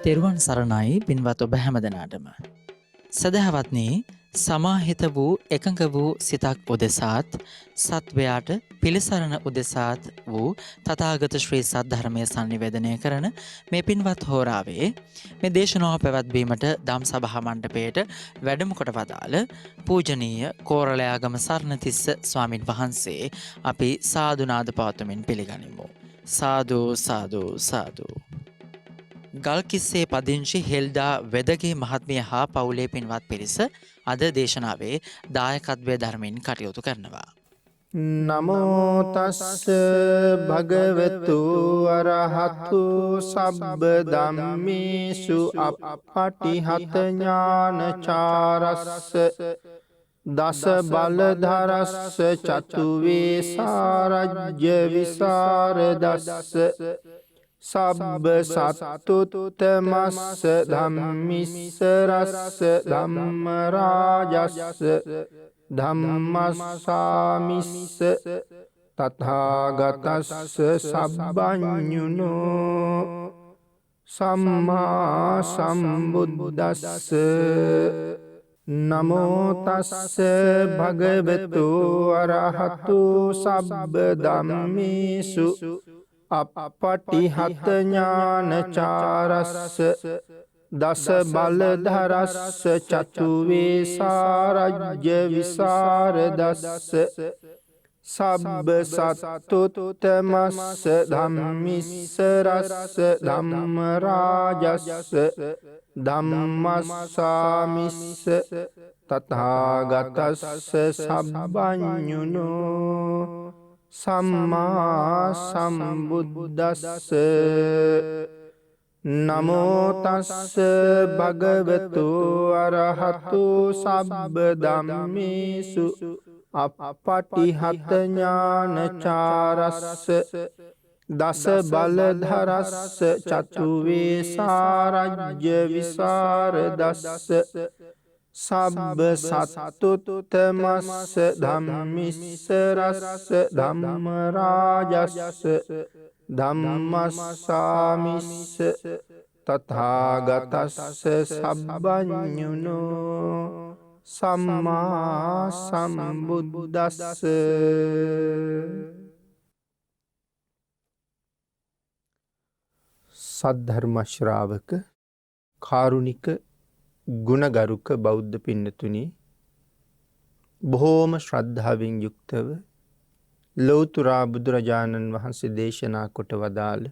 තෙරුවන් සරණයි පින්වත් ඔබ හැම දෙනාටම. සදහවත්නි සමාහිත වූ එකඟ වූ සිතක් උදෙසාත් සත්වයාට පිළිසරණ උදෙසාත් වූ තථාගත ශ්‍රී සද්ධර්මය සංනිවේදනය කරන මේ පින්වත් හෝරාවේ මේ දේශනාව පැවැත්වීමට දම් සභා මණ්ඩපයට වැඩම කොට වදාළ පූජනීය කෝරළයාගම සරණතිස්ස ස්වාමින් වහන්සේ අපි සාදුනාද පවත්වමින් පිළිගනිමු. සාදු සාදු සාදු. ගල්කිස්සේ පදිංචි හෙල්ඩා වෙදගේ මහත්මිය හා පවුලේ පින්වත් පිරිස අද දේශනාවේ දායකත්වය ධර්මයෙන් කටයුතු කරනවා. නමෝ තස්ස භගවතු අරහතු සබ්බ ධම්මේසු අප්පටිහත ඥානචාරස්ස දස බලධරස්ස චතු වේසාරජ්‍ය විසරදස්ස සබ්බ සත්තුත්තමස්ස ධම්මිස්ස රස්ස ධම්ම රාජස්ස ධම්මස්සාමිස්ස තථාගතස්ස සබ්බඤුනෝ සම්මා සම්බුද්දස්ස නමෝ තස්ස භගවතු අරහතු සබ්බ ධම්මේසු අප්පටිහත ඥානචාරස්ස දස බලධරස්ස චතු වේසාරජ්‍ය විසරදස්ස සබ්බ සත්තුත්තමස්ස ධම්මිස්ස රස්ස ධම්ම රාජස්ස ධම්මස්සාමිස්ස තථාගතස්ස සබ්බඤුනෝ සම්මා සම්බුද්දස්ස නමෝ තස්ස භගවතු අරහතු සබ්බ ධම්මේසු අප්පටිහත ඥානචාරස්ස දස බලධරස්ස චතු වේසාරජ්‍ය විසරදස්ස සබ්බ සත්තුත්තමස්ස ධම්මිස්ස රස්ස ධම්ම රාජස්ස ධම්මස්සාමිස්ස තථාගතස්ස සබ්බඤුනෝ සම්මා සම්බුද්දස්ස. සද්ධර්ම ශ්‍රාවක කාරුණික ගුණගරුක බෞද්ධ පින්නතුනි, බොහෝම ශ්‍රද්ධාවෙන් යුක්තව ලෞතුරා බුදුරජාණන් වහන්සේ දේශනා කොට වදාළ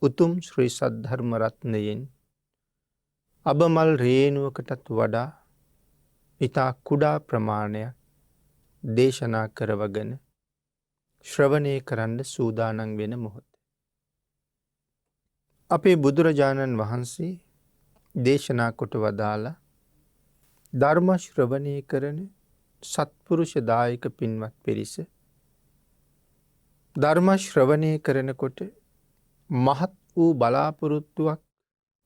උතුම් ශ්‍රී සද්ධර්ම රත්නයෙන් අබමල් රේණුවකටත් වඩා ඉතා කුඩා ප්‍රමාණයක් දේශනා කරවගෙන ශ්‍රවණය කරන්න සූදානම් වෙන මොහොත. අපේ බුදුරජාණන් වහන්සේ දේශනා කොට වදාලා ධර්ම ශ්‍රවණය කරන සත්පුරුෂ දායක පින්වත් පිරිස ධර්ම ශ්‍රවණය කරනකොට මහත් වූ බලාපොරොත්තුවක්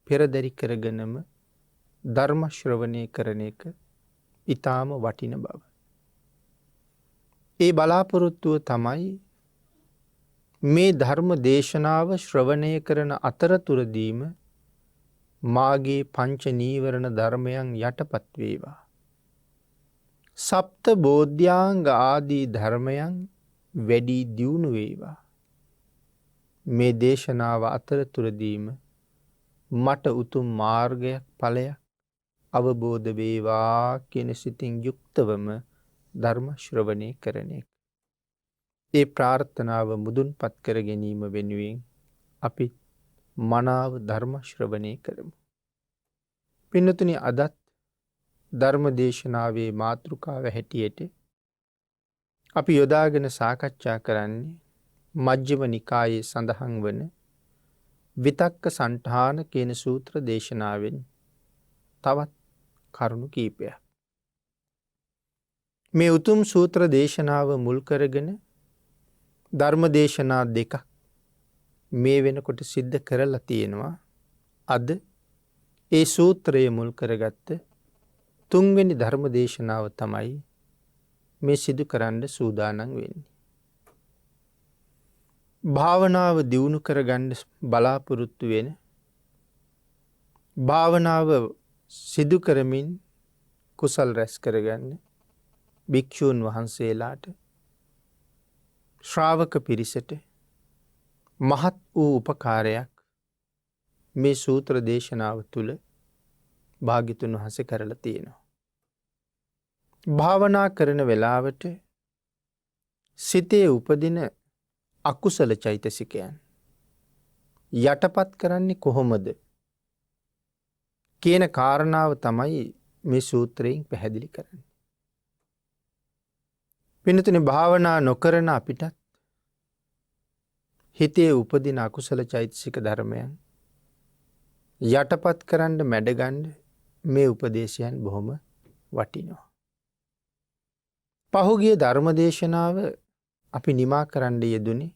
පෙරදරි කරගෙනම ධර්ම ශ්‍රවණය කරන එක ඊටාම වටින බව. ඒ බලාපොරොත්තුව තමයි මේ ධර්ම දේශනාව ශ්‍රවණය කරන අතරතුරදීම මාගේ පංච නීවරණ ධර්මයන් යටපත් වේවා. සප්ත බෝධ්‍යාංග ආදී ධර්මයන් වැඩි දියුණු වේවා. මේ දේශනාව අතරතුරදීම මට උතුම් මාර්ගයක් ඵලයක් අවබෝධ වේවා කියන සිතින් යුක්තවම ධර්ම ශ්‍රවණය කරන එක. ඒ ප්‍රාර්ථනාව මුදුන්පත් කර ගැනීම වෙනුවෙන් අපි මනාව ධර්ම ශ්‍රවණය කරමු. පින්නතුනි, අදත් ධර්ම දේශනාවේ මාතෘකාව හැටියට අපි යොදාගෙන සාකච්ඡා කරන්නේ මජ්ක්‍ධිම නිකායේ සඳහන් වන විතක්ක සණ්ඨාන කියන සූත්‍ර දේශනාවෙන් තවත් කරුණු කීපයක්. මේ උතුම් සූත්‍ර දේශනාව මුල් කරගෙන ධර්ම දේශනා දෙකක් මේ වෙනකොට සිද්ධ කරලා තියෙනවා. අද ඒ සූත්‍රය මුල් කරගත්ත තුන්වෙනි ධර්ම දේශනාව තමයි මේ සිදු කරන්න සූදානම් වෙන්නේ. භාවනාව දියුණු කරගන්න බලාපොරොත්තු වෙන භාවනාව සිදු කරමින් කුසල් රැස් කරගන්න භික්ෂූන් වහන්සේලාට ශ්‍රාවක පිරිසට මහත් වූ උපකාරයක් මේ සූත්‍ර දේශනාව තුළ භාග්‍යතුන් වහන්සේ කරලා තියෙනවා. භාවනා කරන වෙලාවට සිතේ උපදින අකුසල චෛතසිකයන් යටපත් කරන්නේ කොහොමද කියන කාරණාව තමයි මේ සූත්‍රයෙන් පැහැදිලි කරන්නේ. පින්නතුනි, භාවනා නොකරන අපිටත් හිතේ උපදින අකුසල චෛතසික ධර්මයන් යටපත් කරන්න මැඩගන්න මේ උපදේශයන් බොහොම වටිනවා. පහුගිය ධර්මදේශනාව අපි නිමා කරන්න යෙදුනේ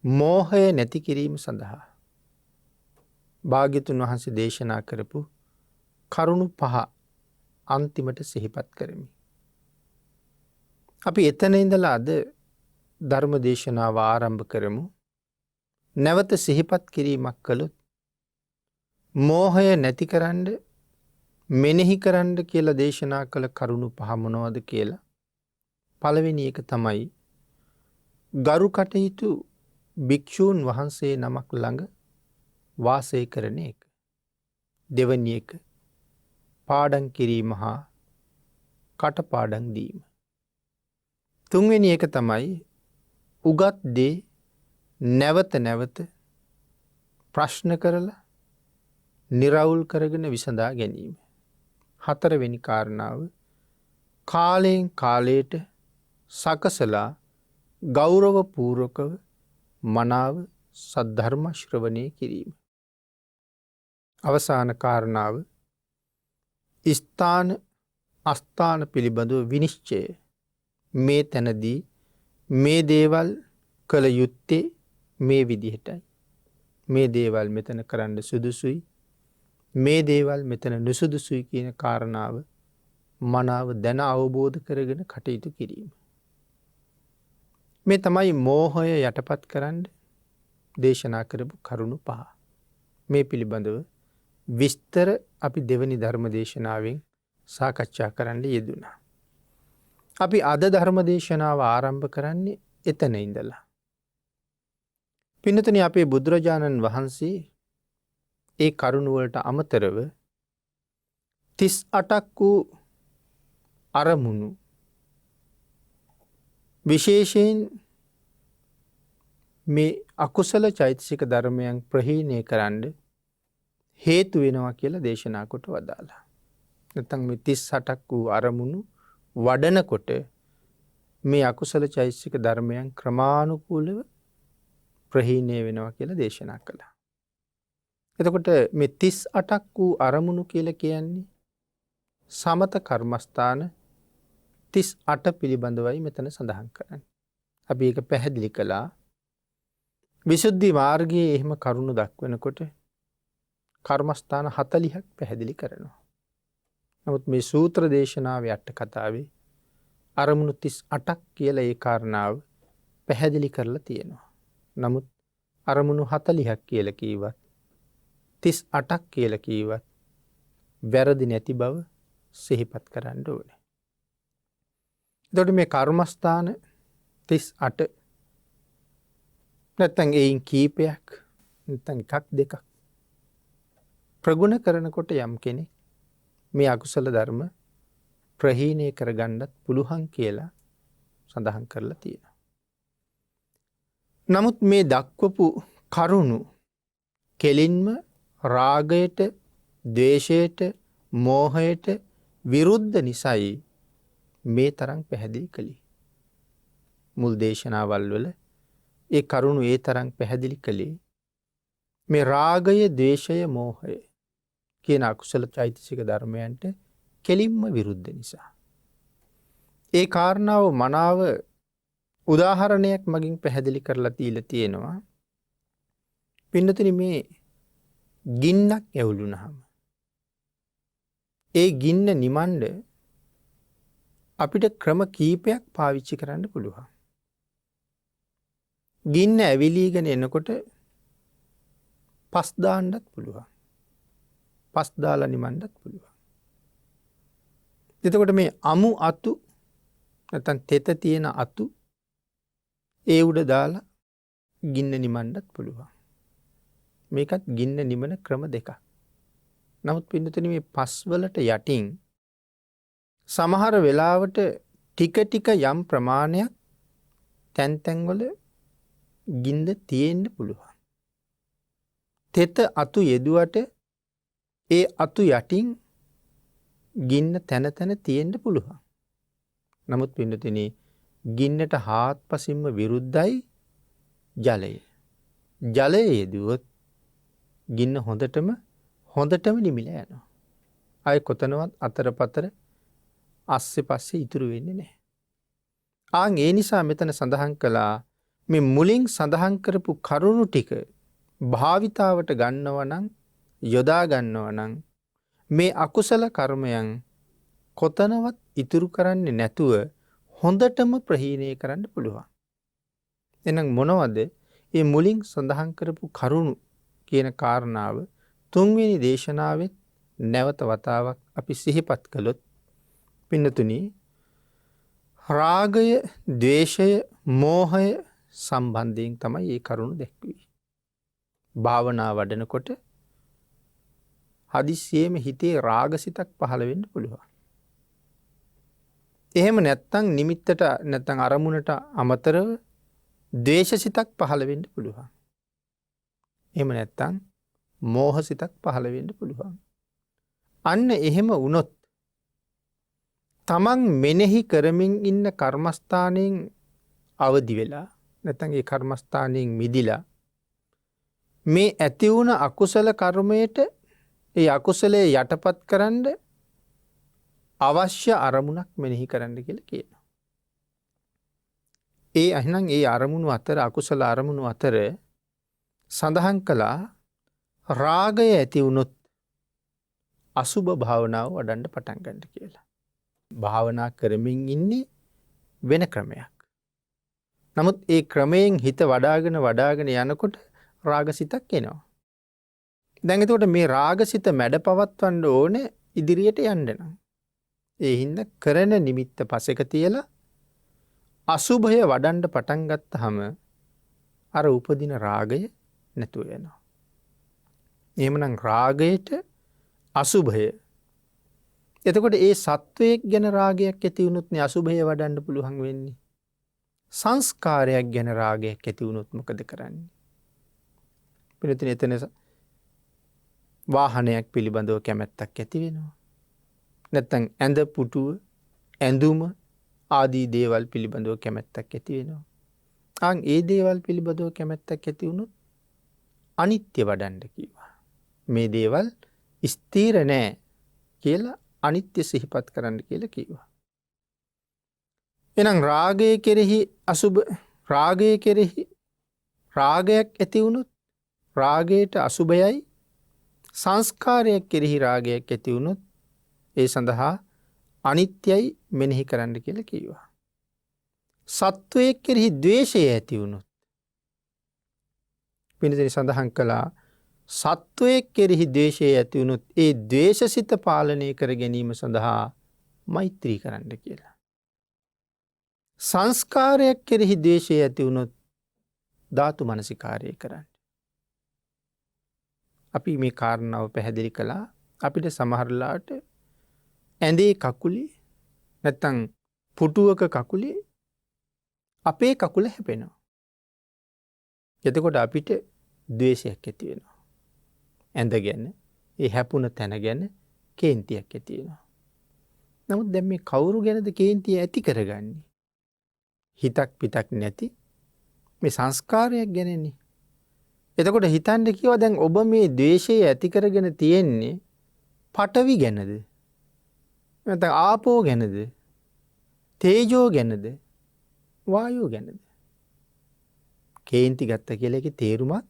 මෝහය නැති කිරීම සඳහා. භාග්‍යතුන් වහන්සේ දේශනා කරපු කරුණු 5 අන්තිමට සිහිපත් කරමි. අපි එතන ඉඳලා අද ධර්ම දේශනාව ආරම්භ කරමු. නැවත සිහිපත් කිරීමක් කළොත් මෝහය නැති කරන්න මෙනෙහි කරන්න කියලා දේශනා කළ කරුණු 5 මොනවද කියලා. පළවෙනි එක තමයි ගරු කටයුතු භික්ෂූන් වහන්සේ නමක් ළඟ වාසය කරන එක. දෙවැනි එක පාඩම් කිරීම හා කටපාඩම් දීම. තුන්වෙනි එක තමයි උගත් දේ නැවත නැවත ප්‍රශ්න කරලා නිරවුල් කරගෙන විසඳා ගැනීම. හතරවෙනි කාරණාව කාලයෙන් කාලයට සකසලා ගෞරව පූර්වකව මනාව සද්ධර්ම ශ්‍රවණය කිරීම. අවසාන කාරණාව ස්ථාන අස්ථාන පිළිබඳව විනිශ්චය. මේ තැනදී මේ දේවල් කළ යුත්තේ මේ විදිහටයි. මේ දේවල් මෙතන කරන්න සුදුසුයි. මේ දේවල් මෙතන නුසුදුසුයි කියන කාරණාව මනාව දැන අවබෝධ කරගෙන කටයුතු කිරීම. මේ තමයි මෝහය යටපත් කරන්න දේශනා කරපු කරුණු 5. මේ පිළිබඳව විස්තර අපි දෙවැනි ධර්ම දේශනාවෙන් සාකච්ඡා කරන්න යෙදුණා. අපි අද ධර්ම දේශනාව ආරම්භ කරන්නේ එතන ඉඳලා. පින්නතුනි, අපේ බුදුරජාණන් වහන්සේ ඒ කරුණු වලට අමතරව 38ක් වූ අරමුණු විශේෂයෙන් මේ අකුසල චෛතසික ධර්මයන් ප්‍රහීණය කරන්න හේතු වෙනවා කියලා දේශනා කොට වදාලා. නැත්නම් මේ 38ක් වූ අරමුණු වඩනකොට මේ අකුසල චෛතසික ධර්මයන් ක්‍රමානුකූලව ප්‍රහීණය වෙනවා කියලා දේශනා කළා. එතකොට මේ 38ක් වූ අරමුණු කියලා කියන්නේ සමත කර්මස්ථාන 38 පිළිබඳවයි මෙතන සඳහන් කරන්නේ. අපි ඒක පැහැදිලි කළා. විසුද්ධි මාර්ගයේ එහෙම කරුණු දක්වනකොට කර්මස්ථාන 40ක් පැහැදිලි කරනවා. නමුත් මේ සූත්‍ර දේශනාවේ අට කතාවේ අරමුණු 38ක් කියලා ඒ කාරණාව පැහැදිලි කරලා තියෙනවා. නමුත් අරමුණු 40ක් කියලා කීවත් 38ක් කියලා කීවත් වැරදි නැති බව සිහිපත් කරන්න ඕනේ. එතකොට මේ කර්මස්ථාන 38 නැත්නම් ඒයින් කීපයක් නැත්නම් එකක් දෙකක් ප්‍රගුණ කරනකොට යම් කෙනෙක් මේ අකුසල ධර්ම ප්‍රහීණය කරගන්නත් පුළුවන් කියලා සඳහන් කරලා තියෙනවා. නමුත් මේ දක්වපු කරුණු කෙලින්ම රාගයට, ද්වේෂයට, මෝහයට විරුද්ධ නිසයි මේ තරම් පැහැදිලි කළේ. මුල් දේශනාවල් වල ඒ කරුණු ඒ තරම් පැහැදිලි කළේ මේ රාගය, ද්වේෂය, මෝහය කියන අකුසල චෛතසික ධර්මයන්ට කෙලින්ම විරුද්ධ නිසා. ඒ කාරණාව මනාව උදාහරණයක් මගින් පැහැදිලි කරලා තියලා තියෙනවා. පින්නතුනි, මේ ගින්නක් ඇවුලුනහම ඒ ගින්න නිමණ්ඩ අපිට ක්‍රම කීපයක් පාවිච්චි කරන්න පුළුවන්. ගින්න ඇවිලීගෙන එනකොට පස් දාන්නත් පුළුවන්. පස් දාලා නිමන්නත් පුළුවන්. එතකොට මේ අමු අතු නැත්නම් තෙත තියෙන අතු ඒ උඩ දාලා ගින්න නිමන්නත් පුළුවන්. මේකත් ගින්න නිමන ක්‍රම දෙකක්. නමුත් පින්නතුනි මේ පස් වලට යටින් සමහර වෙලාවට ටික ටික යම් ප්‍රමාණයක් තැන් තැන්වල ගින්න තියෙන්න පුළුවන්. තෙත අතු යෙදුවට ඒ අතු යටින් ගින්න තැන තැන තියෙන්න පුළුවන්. නමුත් පින්නතුනි ගින්නට හාත්පසින්ම විරුද්ධයි ජලය. ජලය යෙදුවොත් ගින්න හොඳටම නිමිලා යනවා. අය කොතනවත් අතරපතර අස්සේ පස්සේ ඉතුරු වෙන්නේ නැහැ. ඒ නිසා මෙතන සඳහන් කළා මේ මුලින් සඳහන් කරපු කරුණු ටික භාවිතාවට ගන්නවා නම් යොදා ගන්නවා නම් මේ අකුසල කර්මයන් කොතනවත් ඉතුරු කරන්නේ නැතුව හොඳටම ප්‍රහීණය කරන්න පුළුවන්. එහෙනම් මොනවද මේ මුලින් සඳහන් කරපු කරුණු කියන කාරණාව තුන්වෙනි දේශනාවෙත් නැවත වතාවක් අපි සිහිපත් කළොත් පින්නතුනි රාගය, ද්වේෂය, මෝහය සම්බන්ධයෙන් තමයි මේ කරුණු දැක්වේ. භාවනා වඩනකොට හදිස්සියෙම හිතේ රාගසිතක් පහළ වෙන්න පුළුවන්. එහෙම නැත්නම් නිමිත්තට නැත්නම් අරමුණට අමතරව ද්වේෂසිතක් පහළ වෙන්න පුළුවන්. එහෙම නැත්නම් මෝහසිතක් පහළ වෙන්න පුළුවන්. අන්න එහෙම වුණොත් තමන් මෙනෙහි කරමින් ඉන්න කර්මස්ථානයෙන් අවදි වෙලා නැත්නම් ඒ කර්මස්ථානයෙන් මිදිලා මේ ඇති වුණ අකුසල කර්මයට ඒ අකුසලයේ යටපත් කරන්න අවශ්‍ය අරමුණක් මෙනෙහි කරන්න කියලා කියනවා. එහෙනම් ඒ අරමුණු අතර අකුසල අරමුණු අතර සඳහන් කළා රාගය ඇති වුණොත් අසුබ භාවනාව වඩන්න පටන් ගන්න කියලා. භාවනා කරමින් ඉන්නේ වෙන ක්‍රමයක්. නමුත් ඒ ක්‍රමයෙන් හිත වඩාගෙන යනකොට රාගසිතක් එනවා. දැන් එතකොට මේ රාගසිත මැඩ පවත්වන්න ඕනේ ඉදිරියට යන්න නම්. ඒ හින්දා කරන නිමිත්ත පසෙක තියලා අසුභය වඩන්න පටන් ගත්තාම අර උපදින රාගය නැතුව යනවා. එහෙමනම් රාගයට අසුභය. එතකොට ඒ සත්වයක් ගැන රාගයක් ඇති වුණොත් නේ අසුභය වඩන්න පුළුවන් වෙන්නේ. සංස්කාරයක් ගැන රාගයක් ඇති වුණොත් මොකද කරන්නේ? පිළිතුර එතන වාහනයක් පිළිබඳව කැමැත්තක් ඇති වෙනවා. නැත්නම් ඇඳ පුටුව, ඇඳුම ආදී දේවල් පිළිබඳව කැමැත්තක් ඇති වෙනවා. ඒ දේවල් පිළිබඳව කැමැත්තක් ඇති වුණොත් අනිත්‍ය වඩන්න කිව්වා. මේ දේවල් ස්ථිර නෑ කියලා අනිත්‍ය සිහිපත් කරන්න කියලා කිව්වා. එහෙනම් රාගය කෙරෙහි අසුබ රාගය කෙරෙහි රාගයක් ඇති වුණොත් රාගයට අසුබයයි, සංස්කාරයක් කෙරෙහි රාගයක් ඇති වුණොත් ඒ සඳහා අනිත්‍යයි මෙනෙහි කරන්න කියලා කිව්වා. සත්වයක් කෙරෙහි ද්වේෂය ඇති වුණොත් වෙනදෙන සඳහන් කළා සත්වයක් කෙරෙහි ද්වේෂය ඇති වුණොත් ඒ ද්වේෂසිත පාලනය කර ගැනීම සඳහා මෛත්‍රී කරන්න කියලා. සංස්කාරයක් කෙරෙහි ද්වේෂය ඇති වුණොත් ධාතු මනසිකාරය කරන්න. අපි මේ කාරණාව පැහැදිලි කළා. අපිට සමහරලාට ඇඳේ කකුලේ නැත්තම් පුටුවක කකුලේ අපේ කකුල හැපෙනවා. එතකොට අපිට ද්වේෂයක් ඇති වෙනවා. ඇඳ ගැන, ඒ හැපුණ තැන ගැන කේන්තියක් ඇති වෙනවා. නමුත් දැන් මේ කවුරු ගැනද කේන්තිය ඇති කරගන්නේ? හිතක් පිටක් නැති මේ සංස්කාරයක් ගැනනේ. එතකොට හිතන්න කිව්වා දැන් ඔබ මේ ද්වේෂය ඇති කරගෙන තියෙන්නේ පඨවි ගැනද? නැත්නම් ආපෝ ගැනද? තේජෝ ගැනද? වායෝ ගැනද? කේන්ති ගත්ත කියලා ඒකේ තේරුමක්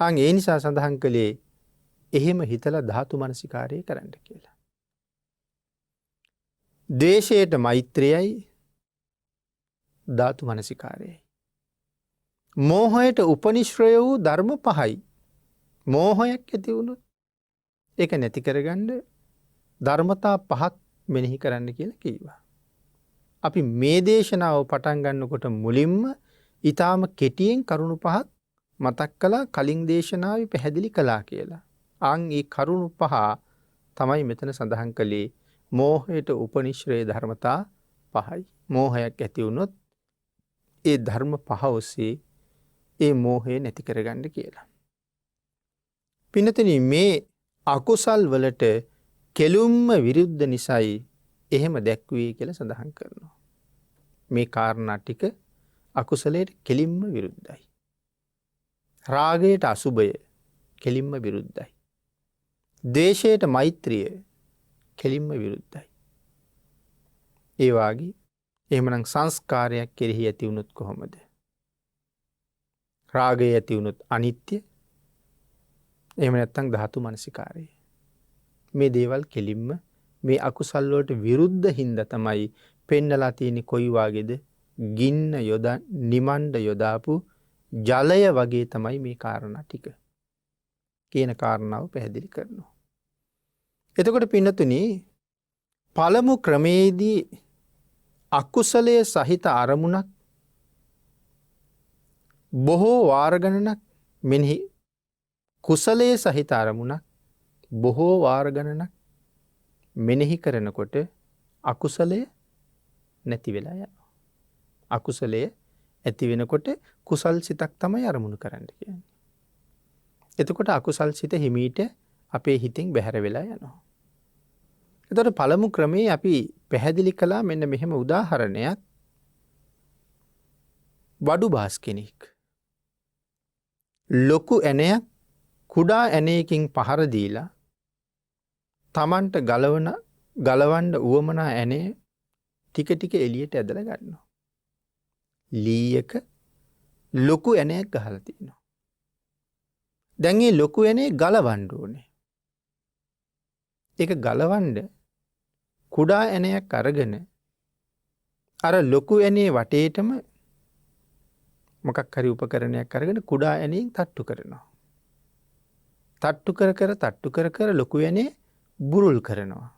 නැහැ. ඒ නිසා සඳහන් කළේ එහෙම හිතලා ධාතු මනසිකාරය කරන්න කියලා. ද්වේෂයට මෛත්‍රියයි ධාතු මනසිකාරයයි. මෝහයට උපනිශ්‍රය වූ ධර්ම පහයි මෝහයක් ඇති වුණොත් ඒක නැති කරගන්න ධර්මතා 5ක් මෙනෙහි කරන්න කියලා කිව්වා. අපි මේ දේශනාව පටන් ගන්නකොට මුලින්ම ඊටාම කෙටියෙන් කරුණු 5ක් මතක් කළා කලින් දේශනාවේ පැහැදිලි කළා කියලා. ඒ කරුණු 5 තමයි මෙතන සඳහන් කළේ මෝහයට උපනිශ්‍රේ ධර්මතා 5යි. මෝහයක් ඇති වුණොත් ඒ ධර්ම 5 ඔස්සේ ඒ මෝහය නැති කරගන්න කියලා. පින්නතනි මේ අකුසල් වලට කෙලුම්ම විරුද්ධ නිසායි එහෙම දැක්වේ කියලා සඳහන් කරනවා. මේ කාරණා ටික අකුසලයට කෙලින්ම විරුද්ධයි. රාගයට අසුභය කෙලින්ම විරුද්ධයි. ද්වේෂයට මෛත්‍රිය කෙලින්ම විරුද්ධයි. ඒ වාගේ එහෙමනම් සංස්කාරයක් කෙරෙහි ඇති වුණොත් කොහොමද? රාගය ඇති වුණොත් අනිත්‍ය. එහෙම නැත්නම් ධාතු මනසිකාරය. මේ දේවල් කෙලින්ම මේ අකුසල් වලට විරුද්ධ හින්දා තමයි පෙන්නලා තියෙන්නේ කොයි වාගේද? ගින්න නිමණ්ඩ යොදාපු ජලය වගේ තමයි මේ කාරණා ටික. කියන කාරණාව පැහැදිලි කරනවා. එතකොට පින්නතුනි පළමු ක්‍රමේදී අකුසලයේ සහිත අරමුණක් බොහෝ වාර ගණනක් මෙනෙහි කුසලයේ සහිත අරමුණක් බොහෝ වාර ගණනක් මෙනෙහි කරනකොට අකුසලය නැති වෙලා යනවා. අකුසලය ඇති වෙනකොට කුසල් සිතක් තමයි අරමුණු කරන්න කියන්නේ. එතකොට අකුසල් සිත හිමීට අපේ හිතින් බැහැර වෙලා යනවා. එතකොට පළමු ක්‍රමේ අපි පැහැදිලි කළා මෙන්න මෙහෙම උදාහරණයක්. වඩු බාස් කෙනෙක් ලොකු ඇණයක් කුඩා ඇණයකින් පහර දීලා තමන්ට ගලවන්න උවමනා ඇණය ටික ටික එළියට ඇදලා ගන්නවා. ලීයක ලොකු ඇණයක් ගහලා තිනවා. දැන් මේ ලොකු ඇණේ ගලවන්න ඕනේ. ඒක ගලවන්න කුඩා ඇණයක් අරගෙන අර ලොකු ඇණේ වටේටම මොකක් හරි උපකරණයක් අරගෙන කුඩා ඇණයෙන් තට්ටු කරනවා. තට්ටු කර කර ලොකු ඇණේ බුරුල් කරනවා.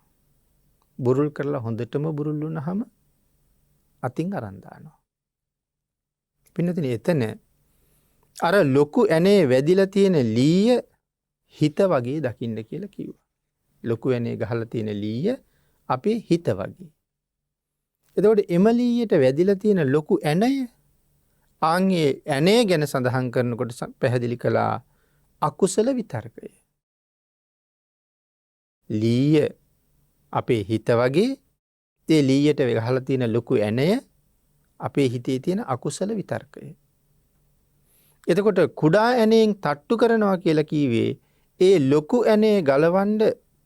බුරුල් කරලා හොඳටම බුරුල් වුණාම අතින් අරන් දානවා. පින්නතින් එතන අර ලොකු ඇණේ වැදිලා තියෙන ලීය හිත වගේ දකින්න කියලා කිව්වා. ලොකු ඇණේ ගහලා තියෙන ලීය අපේ හිත වගේ. එතකොට එම ලීයට වැදිලා තියෙන ලොකු ඇණය ආන්ගේ ඇණේ ගැන සඳහන් කරනකොට පැහැදිලි කළා අකුසල විතර්කය. ලීය අපේ හිත වගේ ඒ ලීයට ගහලා තියෙන ලොකු ඇණය අපේ හිතේ තියෙන අකුසල විතර්කය. එතකොට කුඩා ඇණයෙන් තට්ටු කරනවා කියලා කීවේ ඒ ලොකු ඇණේ ගලවන්න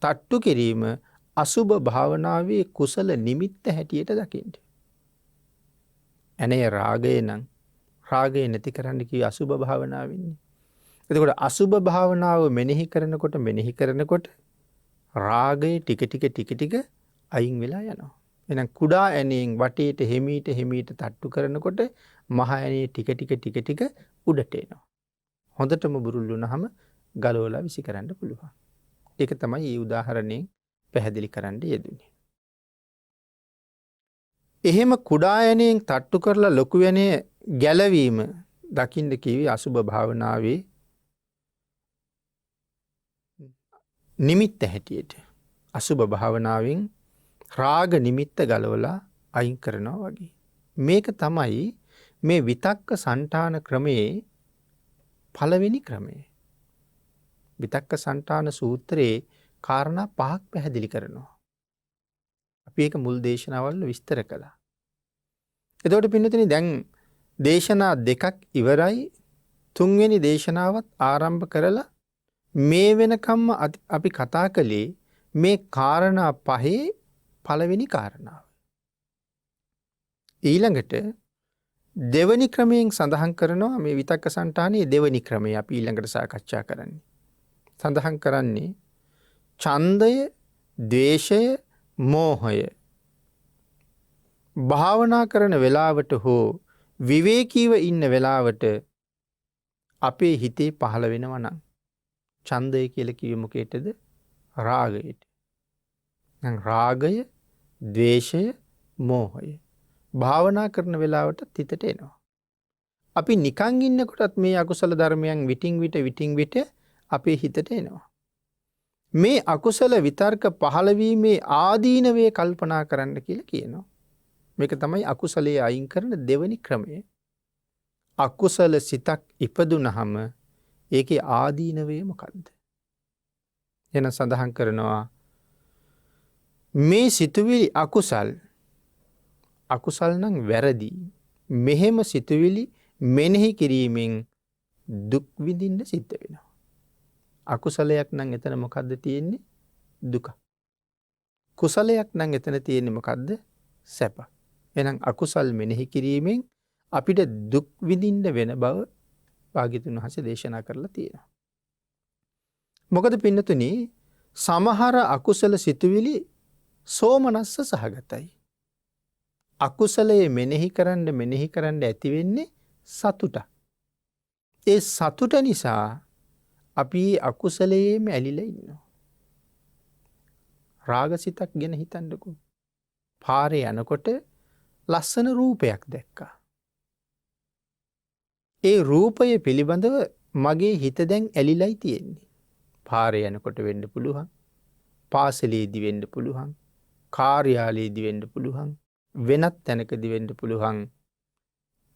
තට්ටු කිරීම අසුබ භාවනාවේ කුසල නිමිත්ත හැටියට දකින්න. ඇණේ රාගය නම් රාගය නැති කරන්න කී අසුබ භාවනාවෙන්නේ. එතකොට අසුබ භාවනාව මෙනෙහි කරනකොට රාගය ටික ටික අයින් වෙලා යනවා. එහෙනම් කුඩා ඇණයෙන් වටේට හිමීට තට්ටු කරනකොට මහ ඇණේ ටික ටික උඩට එනවා. හොඳටම බුරුල් වුණාම ගලවලා විසි කරන්න පුළුවන්. ඒක තමයි මේ උදාහරණයෙන් පැහැදිලි කරන්න යෙදුනේ. එහෙම කුඩා ඇණයෙන් තට්ටු කරලා ලොකු ඇණේ ගැලවීම දකින්න කිවි අසුබ භාවනාවේ නිමිත්ත හැටියට. අසුබ භාවනාවෙන් රාග නිමිත්ත ගලවලා අයින් කරනවා වගේ. මේක තමයි මේ විතක්ක සන්තාන ක්‍රමයේ පළවෙනි ක්‍රමය. විතක්ක සන්තාන සූත්‍රයේ කාරණා 5ක් පැහැදිලි කරනවා. අපි ඒක මුල් දේශනාවල විස්තර කළා. එතකොට පින්නතුනි දැන් දේශනා 2ක් ඉවරයි. තුන්වෙනි දේශනාවත් ආරම්භ කරලා මේ වෙනකම්ම අපි කතා කළේ මේ කාරණා 5 පළවෙනි කාරණාව. ඊළඟට දෙවනි ක්‍රමයෙන් සඳහන් කරනවා මේ විතක්ක සන්තානයේ දෙවනි ක්‍රමය අපි ඊළඟට සාකච්ඡා කරන්නේ. සඳහන් කරන්නේ ඡන්දය, ද්වේෂය, මෝහය භාවනා කරන වෙලාවට හෝ විවේකීව ඉන්න වෙලාවට අපේ හිතේ පහළ වෙනවා නම් ඡන්දය කියලා කිව්වෙ මොකේටද? රාගයට. දැන් රාගය, ද්වේෂය, මෝහය භාවනා කරන වෙලාවට හිතට එනවා. අපි නිකන් ඉන්නකොටත් මේ අකුසල ධර්මයන් විටින් විට අපේ හිතට එනවා. මේ අකුසල විතර්ක පහළවීමේ ආදීනවේ කල්පනා කරන්න කියලා කියනවා. මේක තමයි අකුසලයේ අයින් කරන දෙවනි ක්‍රමය. අකුසල සිතක් ඉපදුනහම ඒකේ ආදීනවේ මොකද්ද? එන සඳහන් කරනවා මේ සිතුවිලි අකුසල් නම් වැරදි. මෙහෙම සිතුවිලි මෙනෙහි කිරීමෙන් දුක් විඳින්න සිද්ධ වෙනවා. අකුසලයක් නම් එතන මොකද්ද තියෙන්නේ? දුක. කුසලයක් නම් එතන තියෙන්නේ මොකද්ද? සැප. එහෙනම් අකුසල් මෙනෙහි කිරීමෙන් අපිට දුක් විඳින්න වෙන බව භාග්‍යතුන් වහන්සේ දේශනා කරලා තියෙනවා. මොකද පින්නතුනි සමහර අකුසල සිතුවිලි සෝමනස්ස සහගතයි. අකුසලයේ මෙනෙහි කරන්න ඇති වෙන්නේ සතුට. ඒ සතුට නිසා අපි අකුසලයේම ඇලිලා ඉන්නවා. රාගසිතක් ගැන හිතන්නකෝ. පාරේ යනකොට ලස්සන රූපයක් දැක්කා. ඒ රූපය පිළිබඳව මගේ හිත දැන් ඇලිලයි තියෙන්නේ. පාරේ යනකොට වෙන්න පුළුවන්. පාසලේදී වෙන්න පුළුවන්. කාර්යාලයේදී වෙන්න පුළුවන්. වෙනත් තැනකදී වෙන්න පුළුවන්.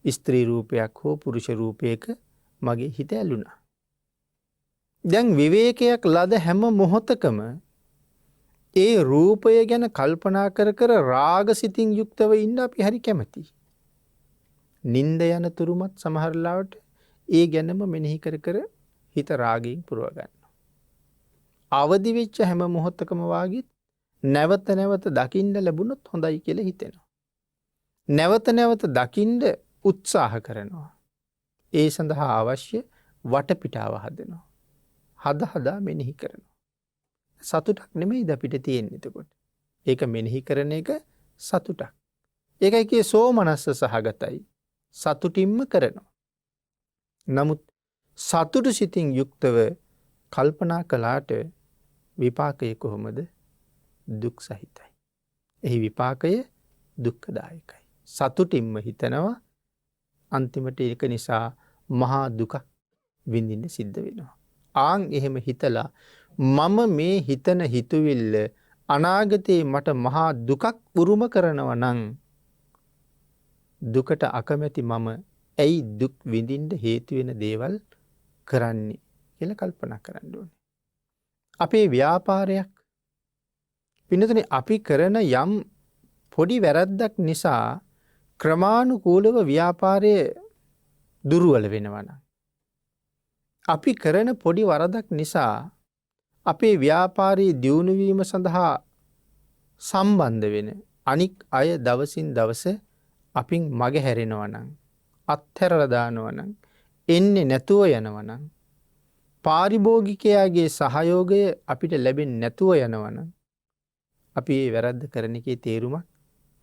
ස්ත්‍රී රූපයක් හෝ පුරුෂ රූපයක මගේ හිත ඇලුනා. දැන් විවේකයක් ලද හැම මොහොතකම ඒ රූපය ගැන කල්පනා කර රාගසිතින් යුක්තව ඉන්න අපි හරි කැමතියි. නින්ද යන තුරුමත් සමහර ලාවට ඒ ගැනම මෙනෙහි කර හිත රාගයෙන් පුරව ගන්නවා. අවදි වෙච්ච හැම මොහොතකම වාගිත් නැවත දකින්න ලැබුණොත් හොඳයි කියලා හිතෙනවා. නැවත දකින්න උත්සාහ කරනවා. ඒ සඳහා අවශ්‍ය වටපිටාව හදනවා. හදා මෙනෙහි කරනවා. සතුටක් නෙමෙයිද අපිට තියෙන්නේ එතකොට. ඒක මෙනෙහි කරන එක සතුටක්. ඒකයි කියේ සෝමනස්ස සහගතයි. සතුටින්ම කරනවා. නමුත් සතුටු සිතින් යුක්තව කල්පනා කළාට විපාකය කොහොමද? දුක් සහිතයි. එහි විපාකය දුක්ඛදායකයි. සතුටින්ම හිතනවා අන්තිමට ඒක නිසා මහා දුකක් විඳින්න සිද්ධ වෙනවා. ආන් එහෙම හිතලා මම මේ හිතන හිතුවිල්ල අනාගතේ මට මහා දුකක් උරුම කරනවා නම් දුකට අකමැති මම ඇයි දුක් විඳින්න හේතු වෙන දේවල් කරන්නේ කියලා කල්පනා කරන්න ඕනේ. අපේ ව්‍යාපාරයක් පින්නතුනේ අපි කරන යම් පොඩි වැරද්දක් නිසා ක්‍රමානුකූලව ව්‍යාපාරයේ දුර්වල වෙනවා නම් අපි කරන පොඩි වරදක් නිසා අපේ ව්‍යාපාරයේ දියුණු වීම සඳහා සම්බන්ධ වෙන අනික් අය දවසින් දවස අපින් මග හැරෙනවා නම් අත්හැරලා දානවා නම් එන්නේ නැතුව යනවා නම් පාරිභෝගිකයාගේ සහයෝගය අපිට ලැබෙන්නේ නැතුව යනවා නම් අපි මේ වැරද්ද කරන එකේ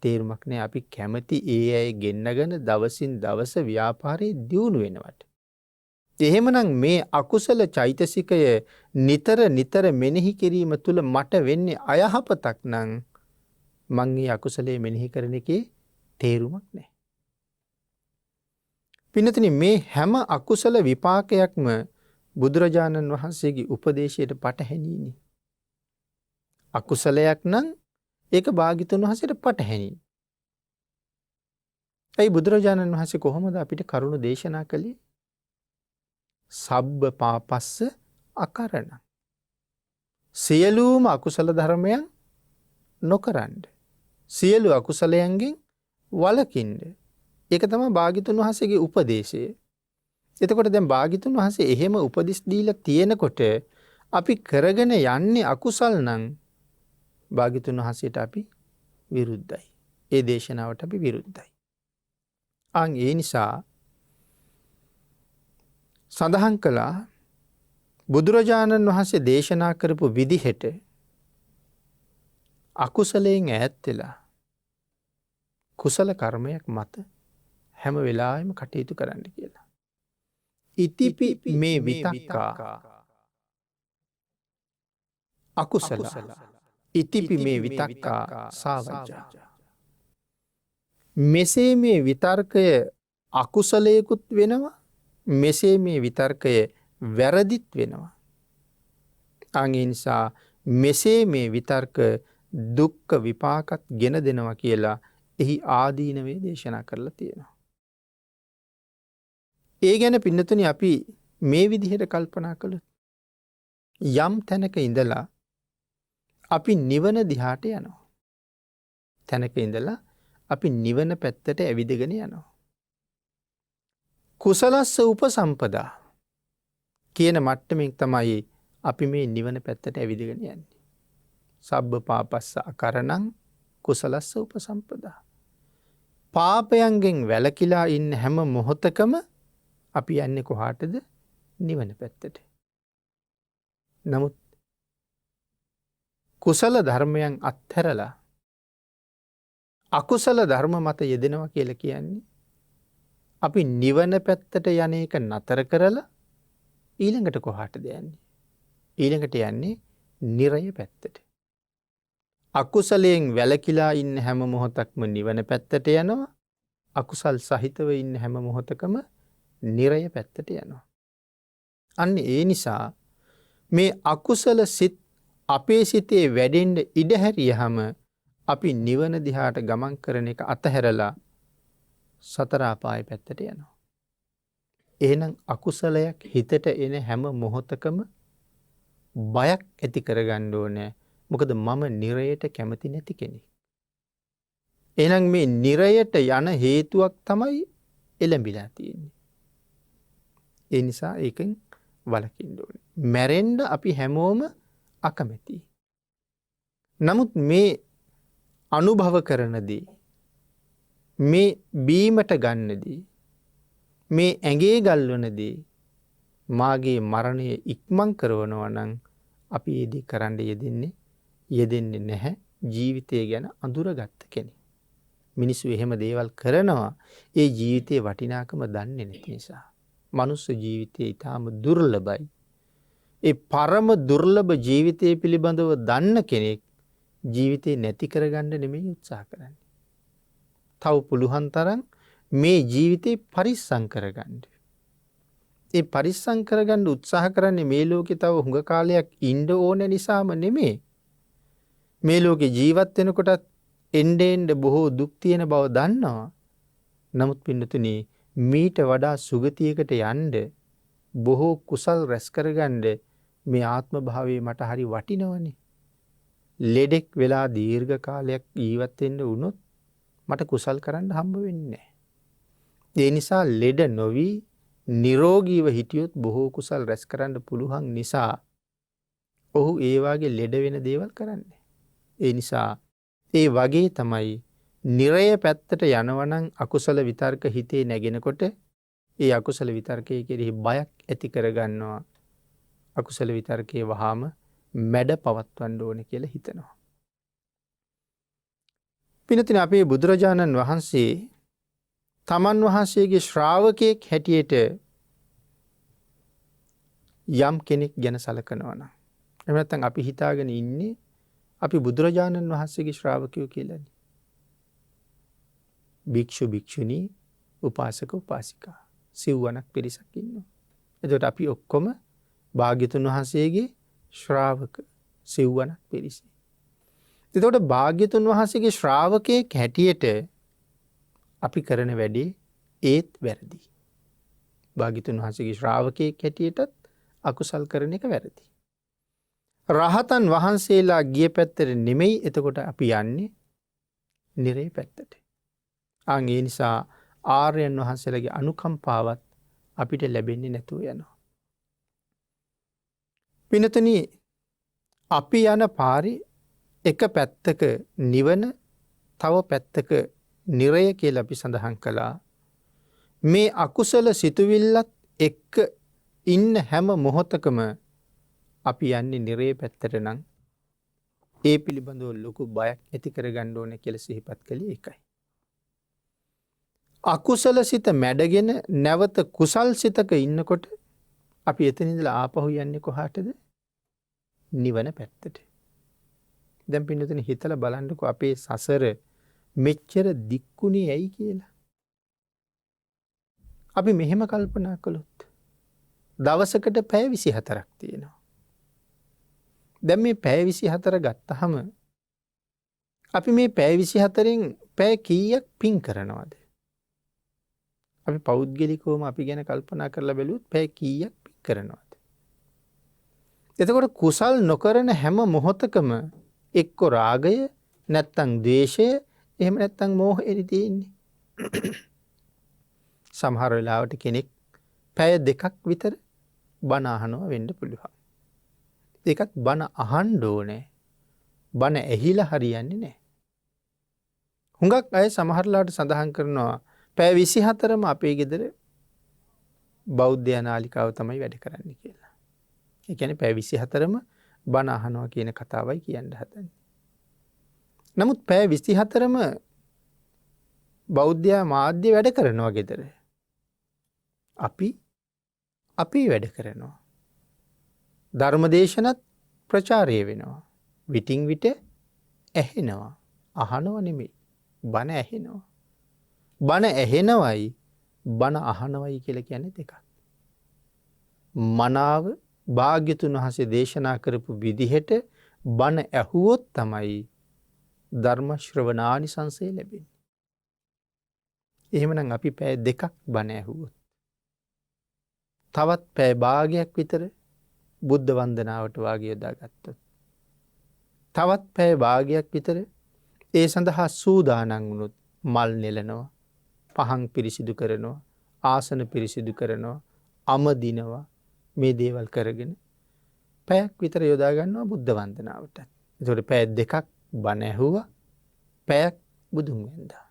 තේරුමක් නෑ. අපි කැමති ඒ අය ගෙන්නගෙන දවසින් දවස ව්‍යාපාරේ දියුණු වෙනවට. එහෙමනම් මේ අකුසල චෛතසිකය නිතර මෙනෙහි කිරීම තුළ මට වෙන්නේ අයහපතක් නම් මං මේ අකුසලයේ මෙනෙහි කරන එකේ තේරුමක් නෑ. පින්නතනි මේ හැම අකුසල විපාකයක්ම බුදුරජාණන් වහන්සේගේ උපදේශයට පටහැනිනේ. අකුසලයක් නම් ඒක භාග්‍යතුන් වහන්සේට පටහැනි. ඒ බුදුරජාණන් වහන්සේ කොහොමද අපිට කරුණ දේශනා කළේ? සබ්බ පාපස්ස අකරණ. සියලුම අකුසල ධර්මයන් නොකරන්න. සියලු අකුසලයන්ගෙන් වළකින්න. ඒක තමයි භාග්‍යතුන් වහන්සේගේ උපදේශය. එතකොට දැන් භාග්‍යතුන් වහන්සේ එහෙම උපදෙස් දීලා තියෙනකොට අපි කරගෙන යන්නේ අකුසල් නම් භාග්‍යතුන් වහන්සේට අපි විරුද්ධයි. ඒ දේශනාවට අපි විරුද්ධයි. අන් ඒ නිසා සඳහන් කළා බුදුරජාණන් වහන්සේ දේශනා කරපු විදිහට අකුසලයෙන් ඈත් වෙලා කුසල කර්මයක් මත හැම වෙලාවෙම කටයුතු කරන්න කියලා. ඉතිපි මේ විතක්කා අකුසල ඉතිපි මේ විතක්කා සාවජ්ජා. මෙසේ මේ විතර්කය අකුසලයකුත් වෙනවා, මෙසේ මේ විතර්කය වැරදිත් වෙනවා. අගේ නිසා මෙසේ මේ විතර්ක දුක්ඛ විපාකත් ගෙන දෙනවා කියලා එහි ආදීනවේ දේශනා කරලා තියෙනවා. ඒ ගැන පින්නතුනි අපි මේ විදිහට කල්පනා කළොත් යම් තැනක ඉඳලා අපි නිවන දිහාට යනවා. තැනක ඉඳලා අපි නිවන පැත්තට ඇවිදගෙන යනවා. කුසලස්ස උපසම්පදා කියන මට්ටමින් තමයි අපි මේ නිවන පැත්තට ඇවිදගෙන යන්නේ. සබ්බ පාපස්ස අකරණං කුසලස්ස උපසම්පදා. පාපයන්ගෙන් වැළකීලා ඉන්න හැම මොහොතකම අපි යන්නේ කොහාටද? නිවන පැත්තට. නමුත් කුසල ධර්මයන් අත්හැරලා අකුසල ධර්ම මත යෙදෙනවා කියලා කියන්නේ අපි නිවන පැත්තට යන එක නතර කරලා ඊළඟට කොහාටද යන්නේ? ඊළඟට යන්නේ නිරය පැත්තට. අකුසලයෙන් වැළකීලා ඉන්න හැම මොහොතක්ම නිවන පැත්තට යනවා. අකුසල් සහිතව ඉන්න හැම මොහොතකම නිරය පැත්තට යනවා. අන්න ඒ නිසා මේ අකුසල සිත් අපේ සිතේ වැඩෙන්න ඉඩ හැරියහම අපි නිවන දිහාට ගමන් කරන එක අතහැරලා සතර අපාය පැත්තට යනවා. එහෙනම් අකුසලයක් හිතට එන හැම මොහොතකම බයක් ඇති කරගන්න ඕනේ. මොකද මම නිරයට කැමති නැති කෙනෙක්. එහෙනම් මේ නිරයට යන හේතුවක් තමයි එළඹිලා තියෙන්නේ. ඒ නිසා ඒකෙන් වළකින්න ඕනේ. මැරෙන්න අපි හැමෝම අකමැතියි. නමුත් මේ අනුභව කරනදී, මේ බීමට ගන්නදී, මේ ඇඟේ ගල්වනදී මාගේ මරණය ඉක්මන් කරවනවා නම් අපි ඒ දේ කරන්න යෙදෙන්නේ නැහැ. ජීවිතය ගැන අඳුරගත්ත කෙනෙක්. මිනිස්සු එහෙම දේවල් කරනවා ඒ ජීවිතයේ වටිනාකම දන්නේ නැති නිසා. මනුස්ස ජීවිතය ඊටාම දුර්ලභයි. ඒ පරම දුර්ලභ ජීවිතය පිළිබඳව දන්න කෙනෙක් ජීවිතේ නැති කරගන්න නෙමෙයි උත්සාහ කරන්නේ. තව පුළුවන් තරම් මේ ජීවිතේ පරිස්සම් කරගන්න. ඒ පරිස්සම් කරගන්න උත්සාහ කරන්නේ මේ ලෝකේ තව හුඟ කාලයක් ඉන්න ඕන නිසාම නෙමෙයි. මේ ලෝකේ ජීවත් වෙනකොටත් එන්න බොහෝ දුක් තියෙන බව දන්නවා. නමුත් පින්නතුනි මීට වඩා සුගතියකට යන්න බොහෝ කුසල් රැස් කරගන්න මේ ආත්ම භාවයේ මට හරි වටිනවනේ. ලෙඩෙක් වෙලා දීර්ඝ කාලයක් ජීවත් වෙන්න වුණොත් මට කුසල් කරන්න හම්බ වෙන්නේ නැහැ. ඒ නිසා ලෙඩ නොවි නිරෝගීව හිටියොත් බොහෝ කුසල් රැස් කරන්න පුළුවන් නිසා ඔහු ඒ වාගේ ලෙඩ වෙන දේවල් කරන්නේ. ඒ නිසා ඒ වගේ තමයි නිරය පැත්තට යනවනම් අකුසල විතර්ක හිතේ නැගෙනකොට ඒ අකුසල විතර්කයේ කෙරෙහි බයක් ඇති කරගන්නවා. අකුසල විතර්කයේ වහාම මැඩ පවත්වන්න ඕනේ කියලා හිතනවා. පින්නතින අපේ බුදුරජාණන් වහන්සේ තමන් වහන්සේගේ ශ්‍රාවකයෙක් හැටියට යම් කෙනෙක් ගැන සලකනවා නම් එහෙම නැත්නම් අපි හිතාගෙන ඉන්නේ අපි බුදුරජාණන් වහන්සේගේ ශ්‍රාවකයෝ කියලානේ. භික්ෂු භික්ෂුණී උපාසක උපාසිකා සිව්වණක් පිරිසක් ඉන්නවා. එතකොට අපි ඔක්කොම භාග්‍යතුන් වහන්සේගේ ශ්‍රාවක සිව්වණක් පිරිස. එතකොට භාග්‍යතුන් වහන්සේගේ ශ්‍රාවකයෙක් හැටියට අපි කරන වැඩේ ඒත් වැරදි. භාග්‍යතුන් වහන්සේගේ ශ්‍රාවකයෙක් හැටියටත් අකුසල් කරන එක වැරදි. රහතන් වහන්සේලා ගිය පැත්තට නෙමෙයි එතකොට අපි යන්නේ නිරේ පැත්තට. ඒ නිසා ආර්යයන් වහන්සේලාගේ අනුකම්පාවත් අපිට ලැබෙන්නේ නැතුව යනවා. පින්නතුනි අපි යන පාරේ එක පැත්තක නිවන තව පැත්තක නිරය කියලා අපි සඳහන් කළා. මේ අකුසල සිතුවිල්ලත් එක්ක ඉන්න හැම මොහොතකම අපි යන්නේ නිරේ පැත්තට නම් ඒ පිළිබඳව ලොකු බයක් ඇති කරගන්න ඕනේ කියලා සිහිපත් කළේ ඒකයි. අකුසල සිත මැඩගෙන නැවත කුසල් සිතක ඉන්නකොට අපි එතන ඉඳලා ආපහු යන්නේ කොහාටද? නිවන පැත්තට. දැන් පින්නතුනි හිතලා බලන්නකෝ අපේ සසර මෙච්චර දික්කුණේ ඇයි කියලා. අපි මෙහෙම කල්පනා කළොත් දවසකට පැය 24ක් තියෙනවා. දැන් මේ පැය 24 ගත්තහම අපි මේ පැය 24න් පැය කීයක් පින් කරනවද? අපි පෞද්ගලිකවම අපි ගැන කල්පනා කරලා බැලුවොත් පැය කීයක් පින් කරනවද? එතකොට කුසල් නොකරන හැම මොහොතකම එක්ක රාගය නැත්තම් ද්වේෂය එහෙම නැත්තම් මෝහය තියෙන්නේ. සමහර වෙලාවට කෙනෙක් පැය 2ක් විතර බණ අහනවා වෙන්න පුළුවන්. ඒකත් බණ අහන්න ඕනේ. බණ ඇහිලා හරියන්නේ නැහැ. හුඟක් අය සමහරලාට සඳහන් කරනවා පැය 24ම අපේ ගෙදර බෞද්ධ නාලිකාව තමයි වැඩ කරන්නේ කියලා. ඒ කියන්නේ පැය 24ම බණ අහනවා කියන කතාවයි කියන්න හදන්නේ. නමුත් පැය 24ම බෞද්ධ මාධ්‍ය වැඩ කරනවා ගෙදර. අපි වැඩ කරනවා. ධර්මදේශනත් ප්‍රචාරය වෙනවා. විටින් විට ඇහෙනවා. අහනව නෙමෙයි. බණ ඇහෙනවා. බණ ඇහෙනවයි බණ අහනවයි කියලා කියන්නේ දෙකක්. මනාව භාග්‍යතුන් වහන්සේ දේශනා කරපු විදිහට බණ ඇහුවොත් තමයි ධර්ම ශ්‍රවණානිසංසය ලැබෙන්නේ. එහෙමනම් අපි පැය 2ක් බණ ඇහුවොත් තවත් පැය භාගයක් විතර බුද්ධ වන්දනාවට වාගේ යොදාගත්තොත් තවත් පැය භාගයක් විතර ඒ සඳහා සූදානම් වුණොත් මල් නෙලනවා, පහන් පිරිසිදු කරනවා, ආසන පිරිසිදු කරනවා, අමදිනවා, මේ දේවල් කරගෙන පැයක් විතර යොදා ගන්නවා බුද්ධ වන්දනාවට. ඒතකොට පැය 2ක් බණ ඇහුවා, පැයක් බුදුන් වැඳා.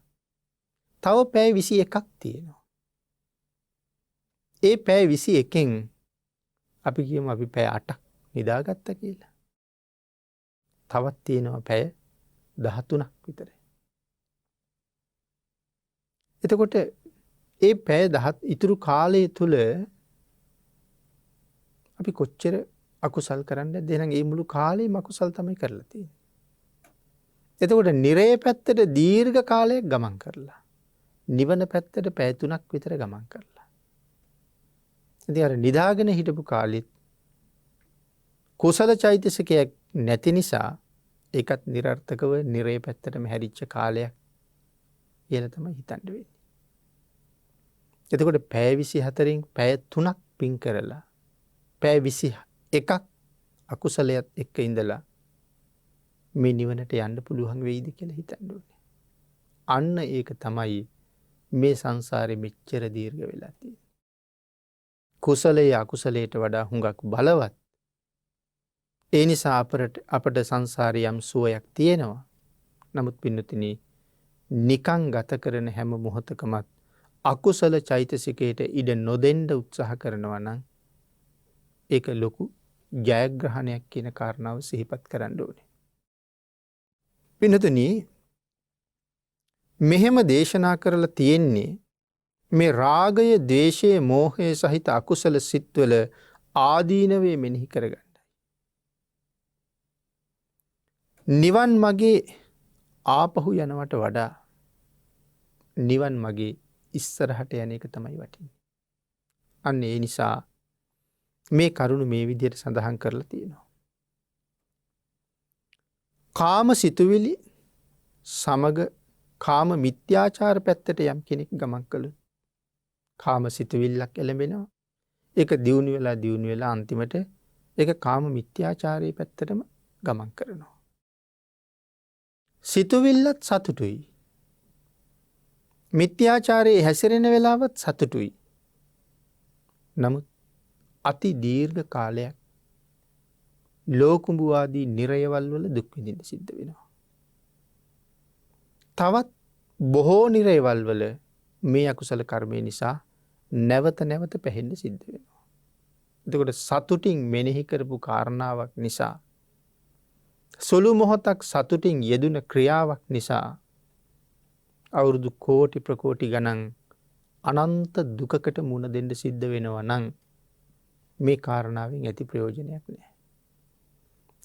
තව පැය 21ක් තියෙනවා. ඒ පැය 21න් අපි කියමු අපි පැය 8ක් නිදාගත්තා කියලා. තවත් තියෙනවා පැය 13ක් විතර. එතකොට ඒ පැය 10 ඉතුරු කාලය තුල අපි කොච්චර අකුසල් කරන්නද? එහෙනම් ඒ මුළු කාලෙම අකුසල් තමයි කරලා තියෙන්නේ. එතකොට නිරේ පැත්තට දීර්ඝ කාලයක් ගමන් කරලා නිවන පැත්තට පැය 3ක් විතර ගමන් කරලා. ඉතින් අර නිදාගෙන හිටපු කාලෙත් කුසල චෛතසිකයක් නැති නිසා ඒකත් નિરර්ථකව නිරේ පැත්තටම හැරිච්ච කාලයක් කියලා තමයි හිතන්න වෙන්නේ. එතකොට පැය 24න් පැය 3ක් පින් කරලා පැය 21ක් අකුසලයක් එක්ක ඉඳලා මේ නිවනට යන්න පුළුවන් වෙයිද කියලා හිතන්න ඕනේ. අන්න ඒක තමයි මේ සංසාරේ මෙච්චර දීර්ඝ වෙලා තියෙන්නේ. කුසලයේ අකුසලයට වඩා හුඟක් බලවත්. ඒ නිසා අපට සංසාරේ යම් සුවයක් තියෙනවා. නමුත් පින්නතිනි නිකං ගත කරන හැම මොහොතකමත් අකුසල චෛතසිකයට ඉඩ නොදෙන්න උත්සාහ කරනවා නම් ඒක ලොකු ජයග්‍රහණයක් කියන කාරණාව සිහිපත් කරන්න ඕනේ. පින්නතුනි මෙහෙම දේශනා කරලා තියෙන්නේ මේ රාගය, ද්වේෂය, මෝහය සහිත අකුසල සිත්වල ආදීනවේ මෙනෙහි කරගන්නයි. නිවන් මගේ ආපහු යනවට වඩා නිවන් මගේ ඉස්සරහට යන එක තමයි වටින්නේ. අන්න ඒ නිසා මේ කරුණ මේ විදිහට සඳහන් කරලා තියෙනවා. කාම සිතුවිලි සමග කාම මිත්‍යාචාර පැත්තට යම් කෙනෙක් ගමන් කළොත් කාම සිතුවිල්ලක් එළඹෙනවා. ඒක දියුණු වෙලා අන්තිමට ඒක කාම මිත්‍යාචාරයේ පැත්තටම ගමන් කරනවා. සිතුවිල්ලත් සතුටුයි. මිත්‍යාචාරයේ හැසිරෙන වෙලාවත් සතුටුයි. නමුත් අති දීර්ඝ කාලයක් ලෝකුඹු ආදී නිරයවල් වල දුක් විඳින්න සිද්ධ වෙනවා. තවත් බොහෝ නිරයවල් වල මේ අකුසල කර්මය නිසා නැවත නැවත පැහෙන්න සිද්ධ වෙනවා. එතකොට සතුටින් මෙනෙහි කරපු කාරණාවක් නිසා සුළු මොහොතක් සතුටින් යෙදුන ක්‍රියාවක් නිසා අවුරුදු කෝටි ප්‍රකෝටි ගණන් අනන්ත දුකකට මුහුණ දෙන්න සිද්ධ වෙනවා නම් මේ කාරණාවෙන් ඇති ප්‍රයෝජනයක් නැහැ.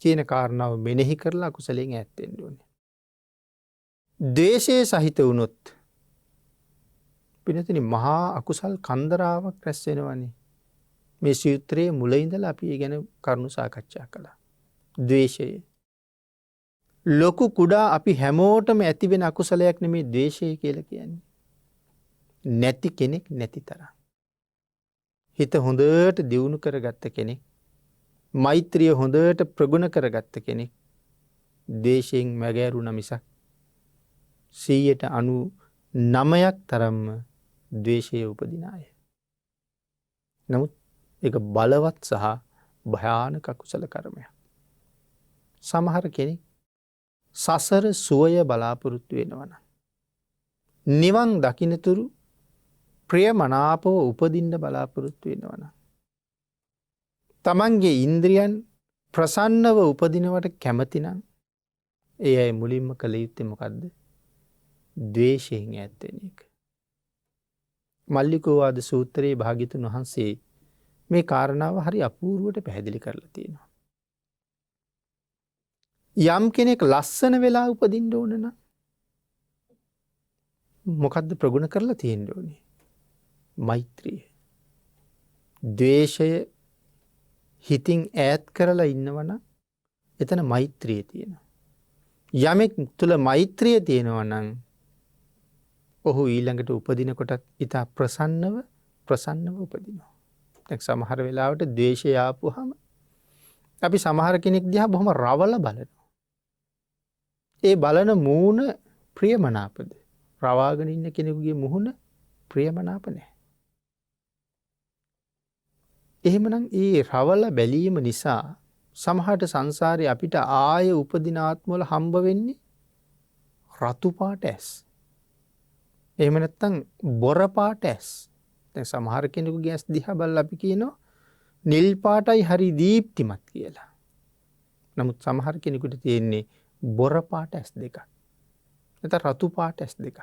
කියන කාරණාව මෙනෙහි කරලා අකුසලයෙන් ඈත් වෙන්න ඕනේ. ද්වේෂයේ සහිත වුණොත් පිනතින මහා අකුසල් කන්දරාවක් රැස් වෙනවනේ. මේ සූත්‍රයේ මුල ඉඳලා අපි ඒ ගැන කරුණු සාකච්ඡා කළා. ද්වේෂය ලොකු කුඩා අපි හැමෝටම ඇති වෙන අකුසලයක් නෙමේ ද්වේෂය කියලා කියන්නේ. නැති කෙනෙක් නැති තරම්. හිත හොඳට දියුණු කරගත්ත කෙනෙක්, මෛත්‍රිය හොඳට ප්‍රගුණ කරගත්ත කෙනෙක් ද්වේෂයෙන් මැගෑරුණා මිසක් 99% තරම්ම ද්වේෂයේ උපදින අය. නමුත් ඒක බලවත් සහ භයානක අකුසල කර්මයක්. සමහර කෙනෙක් සසර සුවය බලාපොරොත්තු වෙනවා නම් නිවන් දකින්නතුරු ප්‍රියමනාපව උපදින්න බලාපොරොත්තු වෙනවා නම් තමන්ගේ ඉන්ද්‍රියන් ප්‍රසන්නව උපදිනවට කැමති නම් ඒ අය මුලින්ම කළ යුත්තේ මොකද්ද? ද්වේෂයෙන් ඈත් වෙන එක. මල්ලිකෝවාද සූත්‍රයේ භාග්‍යතුන් වහන්සේ මේ කාරණාව හරි අපූර්වට පැහැදිලි කරලා තියෙනවා. යම් කෙනෙක් ලස්සන වෙලා උපදින්න ඕන නම් මොකද්ද ප්‍රගුණ කරලා තියෙන්න ඕනේ? මෛත්‍රිය. ද්වේෂය හිතින් ඈත් කරලා ඉන්නවනම් එතන මෛත්‍රිය තියෙනවා. යමෙක් තුළ මෛත්‍රිය තියෙනවා නම් ඔහු ඊළඟට උපදිනකොටත් ඉතා ප්‍රසන්නව උපදිනවා. සමහර වෙලාවට ද්වේෂය ආපුහම අපි සමහර කෙනෙක් දිහා බොහොම රවල බලනවා. ඒ බලන මූණ ප්‍රියමනාපද? රවාගෙන ඉන්න කෙනෙකුගේ මුහුණ ප්‍රියමනාප නැහැ. එහෙමනම් ඒ රවල බැලීම නිසා සමහරට සංසාරේ අපිට ආය උපදින ආත්මවල හම්බ වෙන්නේ රතු පාට ඇස්. එහෙම නැත්නම් බොර පාට ඇස්. දැන් සමහර කෙනෙකුගේ ඇස් දිහා බලලා අපි කියනවා නිල් පාටයි හරි දීප්තිමත් කියලා. නමුත් සමහර කෙනෙකුට තියෙන්නේ බොර පාට ඇස් දෙකක්. නැත්නම් රතු පාට ඇස් දෙකක්.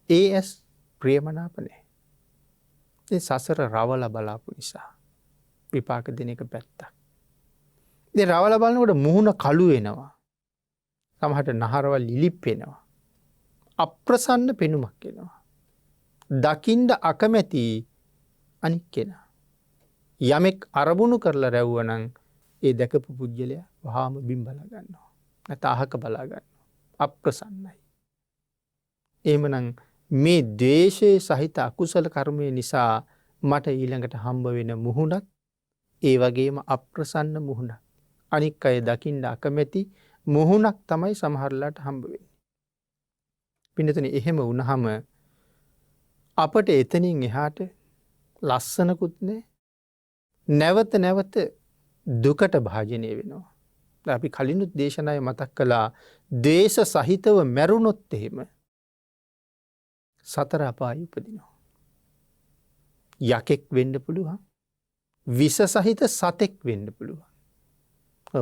ඒ ඇස් ප්‍රියමනාප නැහැ. ඒ සසර රවල බලාපු නිසා විපාක දෙන එක පැත්තක්. ඉතින් රවල බලනකොට මුහුණ කළු වෙනවා. සමහරට නහරවල් ඉලිප් වෙනවා. අප්‍රසන්න පෙනුමක් එනවා. දකින්න අකමැති අනික් කෙනා. යමෙක් අරමුණු කරලා රැව්වනම් ඒ දැකපු පුජ්‍යලයා වහාම බිම් බලා ගන්නවා. නැත්නම් අහක බලා ගන්නවා. අප්‍රසන්නයි. එහෙමනම් මේ ද්වේෂයේ සහිත අකුසල කර්මය නිසා මට ඊළඟට හම්බ වෙන මුහුණත් ඒ වගේම අප්‍රසන්න මුහුණක්. අනික් අය දකින්න අකමැති මුහුණක් තමයි සමහරලාට හම්බ වෙන්නේ. පින්නතුනි එහෙම වුණාම අපට එතනින් එහාට ලස්සනකුත් නැහැ. නැවත නැවත දුකට භාජනය වෙනවා. අපි කලිනුත් දේශනාවේ මතක් කළා ද්වේෂ සහිතව මැරුණොත් එහෙම සතර අපායෙ උපදිනවා. යකෙක් වෙන්න පුළුවන්. විස සහිත සතෙක් වෙන්න පුළුවන්.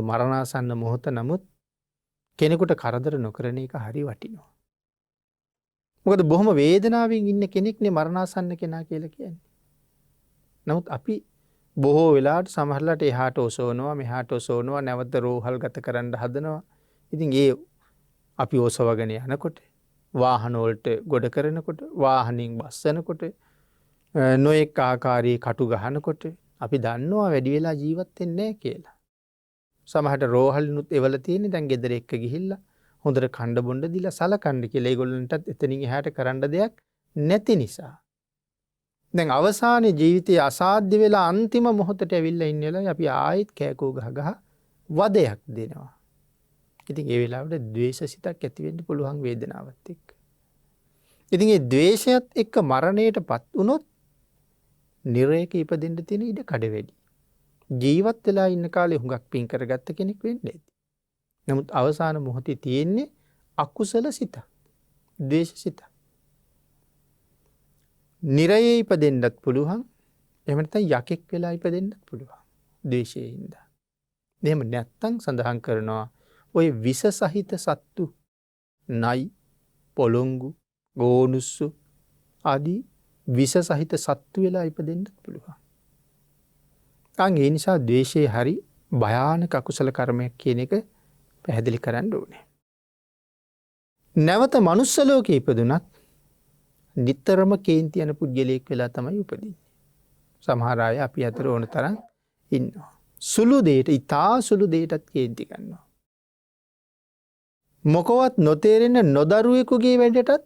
මරණාසන්න මොහොත නමුත් කෙනෙකුට කරදර නොකරන එක හරි වටිනවා. මොකද බොහොම වේදනාවෙන් ඉන්න කෙනෙක්නේ මරණාසන්න කෙනා කියලා කියන්නේ. නමුත් අපි බොහෝ වෙලාවට සමහරලාට එහාට ඔසවනවා මෙහාට ඔසවනවා නැවත රෝහල් ගත කරන්න හදනවා. ඉතින් ඒ අපි ඔසවගෙන යනකොට වාහන වලට ගොඩ කරනකොට වාහනින් බස්සනකොට නොඑක ආකාරයේ කටු ගහනකොට අපි දන්නවා වැඩි වෙලා ජීවත් වෙන්නේ නැහැ කියලා. සමහරට රෝහලිනුත් එවල තියෙන්නේ දැන් ගෙදර එක්ක ගිහිල්ලා හොඳට කණ්ඩ බොණ්ඩ දීලා සලකන්න කියලා ඒගොල්ලන්ටත් එතනින් එහාට කරන්න දෙයක් නැති නිසා. දැන් අවසානයේ ජීවිතයේ අසාධ්‍ය වෙලා අන්තිම මොහොතට ඇවිල්ලා ඉන්න වෙලාවේ අපි ආයෙත් කෑකෝ ගහ වදයක් දෙනවා. ඉතින් ඒ වෙලාවට ද්වේෂසිතක් ඇති වෙන්න පුළුවන් වේදනාවත් එක්ක. ඉතින් ඒ ද්වේෂයත් එක්ක මරණයටපත් වුණොත් නිරේක ඉපදෙන්න තියෙන ඉඩ කඩ වැඩි. ජීවත් වෙලා ඉන්න කාලේ හුඟක් පින් කරගත්ත කෙනෙක් වෙන්න ඇති. නමුත් අවසාන මොහොතේ තියෙන්නේ අකුසල සිත. ද්වේෂ සිත. නිරයේ ඉපදෙන්නත් පුළුවන්. එහෙම නැත්නම් යකෙක් වෙලා ඉපදෙන්නත් පුළුවන්. ද්වේෂයෙන් ඉඳලා. එහෙම නැත්නම් සඳහන් කරනවා ඔය විස සහිත සත්තු නයි පොළොංගු ගෝනුස්සු ආදී විස සහිත සත්තු වෙලා ඉපදෙන්නත් පුළුවන්. ඒ නිසා ද්වේෂය හරි භයානක අකුසල කර්මයක් කියන එක පැහැදිලි කරන්න ඕනේ. නැවත මනුස්ස ලෝකේ ඉපදුනත් නිතරම කේන්ති යන පුද්ගලයෙක් වෙලා තමයි උපදින්නේ. සමහර අය අපි අතර ඕන තරම් ඉන්නවා. සුළු දෙයට, ඉතා සුළු දෙයටත් කේන්ති ගන්නවා. මොකවත් නොතේරෙන නොදරුවෙකුගේ වැඩටත්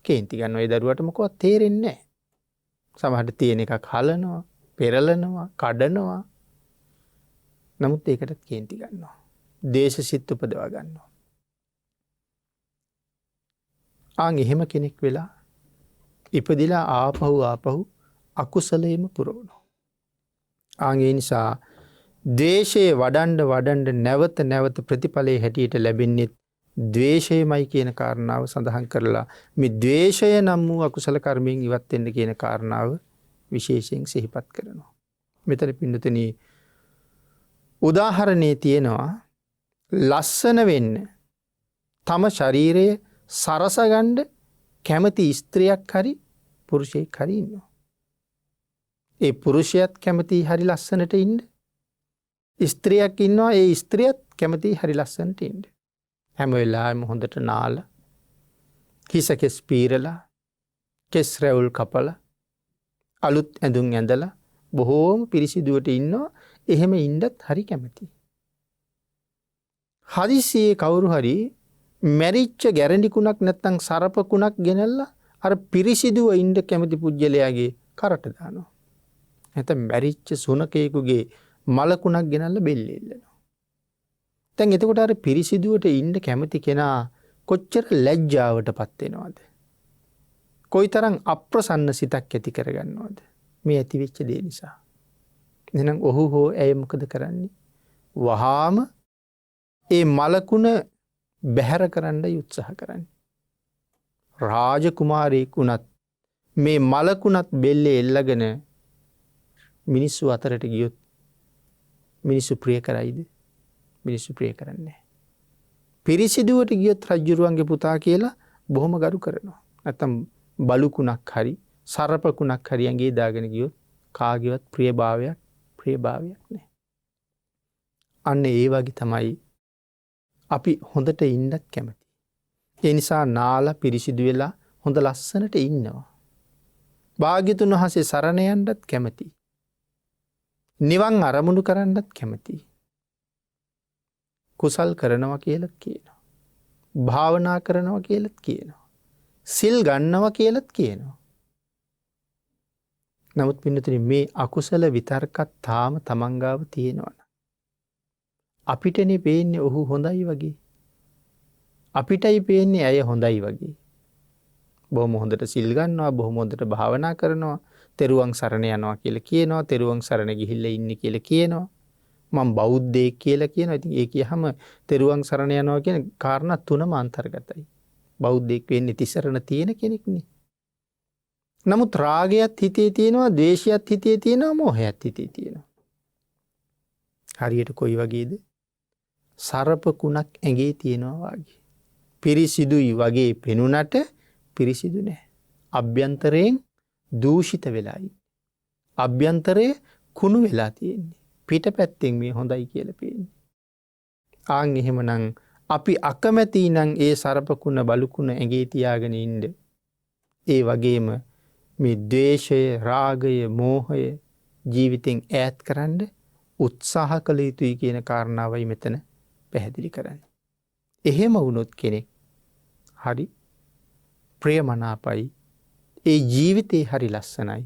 කේන්ති ගන්නවා. ඒ දරුවට මොකවත් තේරෙන්නේ නැහැ. සමහරට තියෙන එකක් හලනවා, පෙරලනවා, කඩනවා. නමුත් ඒකටත් කේන්ති ගන්නවා. දේශසිත උපදවා ගන්නවා. එහෙම කෙනෙක් වෙලා ඉපදිලා ආපහු අකුසලයේම පුරවනවා. ඒ නිසා ද්වේෂයේ වඩන්ඩ නැවත ප්‍රතිඵලයේ හැටියට ලැබෙන්නේ ද්වේෂයමයි කියන කාරණාව සඳහන් කරලා මේ ද්වේෂය නම් වූ අකුසල කර්මයෙන් ඉවත් වෙන්න කියන කාරණාව විශේෂයෙන් සිහිපත් කරනවා. මෙතන පින්නතුනි උදාහරණේ තියෙනවා ලස්සන වෙන්න තම ශරීරය සරසගන්න කැමති ස්ත්‍රියක් හරි පුරුෂයෙක් හරි ඉන්නවා. ඒ පුරුෂයත් කැමති හරි ලස්සනට ඉන්න. ස්ත්‍රියක් ඉන්නවා ඒ ස්ත්‍රියත් කැමති හරි ලස්සනට ඉන්න. හැම වෙලාවෙම හොඳට නාලා, කිස කෙස් පීරලා, කෙස් රැවුල් කපලා, අලුත් ඇඳුම් ඇඳලා බොහෝම පිරිසිදුවට ඉන්නවා. එහෙම ඉන්නත් හරි කැමතියි. හදිසියේ කවුරු හරි මැරිච්ච ගැරඬිකුණක් නැත්තම් සරපකුණක් ගෙනල්ලා අර පිරිසිදුව ඉන්න කැමති පුජ්‍යලයාගේ කරට දානවා. නැත්නම් මැරිච්ච සුනකයෙකුගේ මලකුණක් ගෙනල්ලා බෙල්ලේ ඉල්ලනවා. දැන් එතකොට අර පිරිසිදුවට ඉන්න කැමති කෙනා කොච්චර ලැජ්ජාවටපත් වෙනවද? කොයිතරම් අප්‍රසන්න සිතක් ඇති කරගන්නවද? මේ ඇති වෙච්ච දේ නිසා. එහෙනම් ඔහු හෝ ඇය මොකද කරන්නේ? වහාම ඒ මලකුණ බැහැර කරන්න උත්සාහ කරන්නේ. රාජකුමාරයෙක් වුණත් මේ මලකුණත් බෙල්ලේ එල්ලගෙන මිනිස්සු අතරට ගියොත් මිනිස්සු ප්‍රිය කරයිද? මිනිස්සු ප්‍රිය කරන්නේ නැහැ. පිරිසිදුවට ගියොත් රජුරුවන්ගේ පුතා කියලා බොහොම ගරු කරනවා. නැත්තම් බලුකුණක් හරි සරපකුණක් හරි ඇඟේ දාගෙන ගියොත් කාගේවත් ප්‍රියභාවයක් නැහැ. අන්න ඒ වගේ තමයි අපි හොඳට ඉන්නත් කැමති. ඒ නිසා නාලා පිරිසිදු වෙලා හොඳ ලස්සනට ඉන්නවා. භාග්‍යතුන් වහන්සේ සරණ යන්නත් කැමති. නිවන් අරමුණු කරන්නත් කැමති. කුසල් කරනවා කියලත් කියනවා. භාවනා කරනවා කියලත් කියනවා. සිල් ගන්නවා කියලත් කියනවා. නමුත් පින්නතුනි මේ අකුසල විතර්කත් තාම තමන් ගාව තියෙනවනේ. අපිටනේ පේන්නේ ඔහු හොඳයි වගේ. අපිටයි පේන්නේ ඇය හොඳයි වගේ. බොහොම හොඳට සිල් ගන්නවා, බොහොම හොඳට භාවනා කරනවා, තෙරුවන් සරණ යනවා කියලා කියනවා, තෙරුවන් සරණ ගිහිල්ලා ඉන්නේ කියලා කියනවා. මම බෞද්ධයෙක් කියලා කියනවා. ඉතින් ඒ කියහම තෙරුවන් සරණ යනවා කියන කාරණා තුනම අන්තර්ගතයි. බෞද්ධයෙක් වෙන්නේ තිසරණ තියෙන කෙනෙක්නේ. නමුත් රාගයත් හිතේ තියෙනවා, ද්වේෂයත් හිතේ තියෙනවා, මෝහයත් හිතේ තියෙනවා. හරියට කොයි වගේද? සරපකුණක් ඇඟේ තියෙනවා වගේ. පිරිසිදුයි වගේ පෙනුනට පිරිසිදු නැහැ. අභ්‍යන්තරයෙන් දූෂිත වෙලායි. අභ්‍යන්තරයේ කුණු වෙලා තියෙන්නේ. පිටපැත්තෙන් මේ හොඳයි කියලා පේන්නේ. එහෙමනම් අපි අකමැති නම් ඒ සරපකුණ බලුකුණ ඇඟේ තියාගෙන ඉන්න. ඒ වගේම මේ ද්වේෂය, රාගය, මෝහය ජීවිතෙන් ඈත් කරන්න උත්සාහ කළ යුතුයි කියන කාරණාවයි මෙතන පැහැදිලි කරන්නේ. එහෙම වුණොත් කෙනෙක් හරි ප්‍රියමනාපයි. ඒ ජීවිතේ හරි ලස්සනයි.